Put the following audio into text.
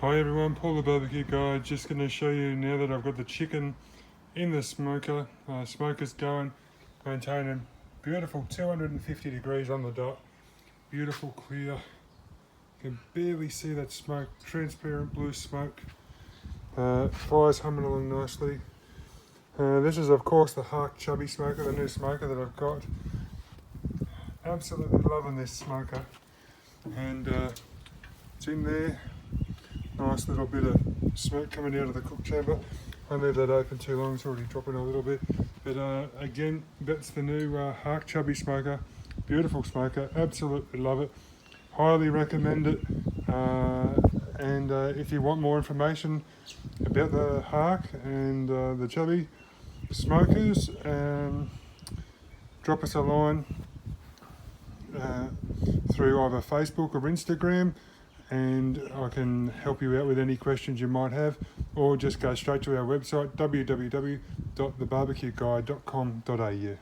Hi everyone, Paul the Barbecue Guy. Just going to show you now that I've got the chicken in the smoker. Smoker's going, maintaining beautiful 250 degrees on the dot. Beautiful clear. You can barely see that smoke, transparent blue smoke. Fire's humming along nicely. This is of course the Hark Chubby smoker, the new smoker that I've got. Absolutely loving this smoker. And it's in there. Nice little bit of smoke coming out of the cook chamber. I leave that open too long, it's already dropping a little bit. But again, that's the new Hark Chubby smoker. Beautiful smoker, absolutely love it. Highly recommend it. And if you want more information about the Hark and the Chubby smokers, drop us a line through either Facebook or Instagram, and I can help you out with any questions you might have, or just go straight to our website www.thebarbecueguide.com.au.